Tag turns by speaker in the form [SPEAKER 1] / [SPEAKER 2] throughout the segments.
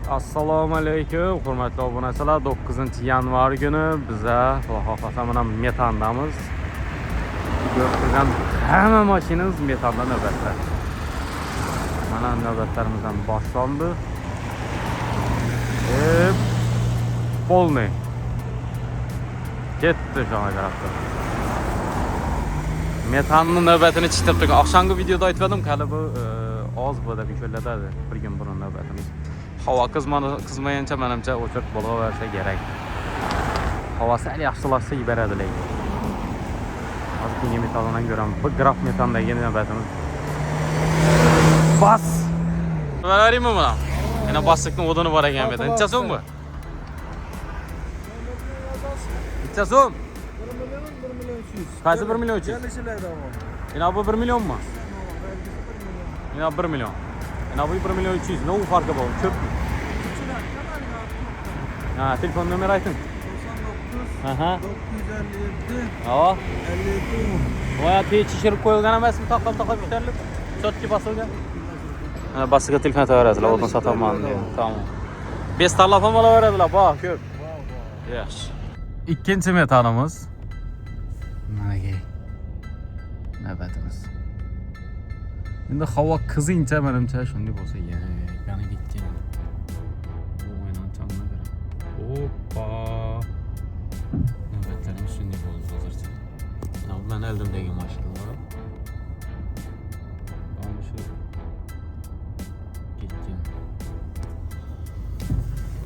[SPEAKER 1] Assalomu alaykum, hurmatli obunachilar. 9-yanvar kuni biza Xudo xohlasa mana metandamiz. Ko'rgan hamma mashinamiz metanda navbatda. Mana navbatlarimizdan boshlandi. Polni. Ketdi shunga qarabdi. Metanning navbatini chiqtirib turgan. Oqshomgi videoda aytgandim, hali bu oz bo'ldi ko'chalarda bir kun burun navbatimiz. Havo qizmagancha menimcha o'chirib bo'laversa kerak. Havosi hali yaxshilashsa yuboradi lekin. Hozirgi metandan ko'ramiz. Bu graf metandagi navbatimiz. Bas. Valarimi buni? Yana baslikning o'dini bor ekan bu yerda. Necha so'm bu? Necha so'm?
[SPEAKER 2] 1 million 300.
[SPEAKER 1] Qaysi 1 million 300?
[SPEAKER 2] Kelishlarda bor.
[SPEAKER 1] Yana bu 1 millionmi? Yana 1 million. Yana bu 1 million 300. Ne bu farkı bor? Ko'p. Ha, telefon nomeri ayting.
[SPEAKER 2] 99
[SPEAKER 1] Aha.
[SPEAKER 2] 957
[SPEAKER 1] Ha.
[SPEAKER 2] 57.
[SPEAKER 1] Voya tekshirib qo'yilgan emasmi? Taqib ko'tarilib. Sotga bosilgan. Mana basiga telefon tayyorladilar, o'zini sotaman dedi. Tamam. 5 telefon olaveradilar, bak, ko'p. Yaxshi. Ikkinchi metanimiz. Mana ke. Navbatimiz. Endi havo qizincha menimcha shunday bo'lsa yana ketgan. O'ynan chanma beradi. Hoppa. Navbatlarimiz shunday bo'ldi hozircha. Mana bu meni eldimdagi mashinalar. Mana shu ketgan.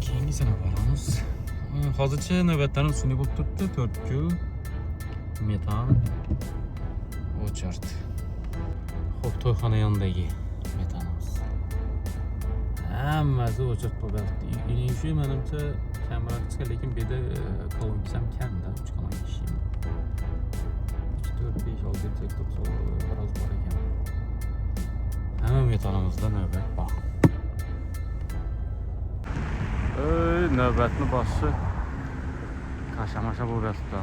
[SPEAKER 1] Keyingisini boramiz. Hozircha navbatlarimiz shunday bo'lib turibdi. 4 kun metan o'chart. Xo'p, to'yxona yonidagi metanimiz. Hammasi o'chirib qo'yibdi. Uning shu menimcha kamroq chiqadi, lekin bu yerda kolonka ham kamda, 3 kolonka ish. 4 5 6 7 8 9 biroz bor ekan. Hamma metanimizda navbat bor. Navbatni boshi qashamasha bo'lib yotibdi.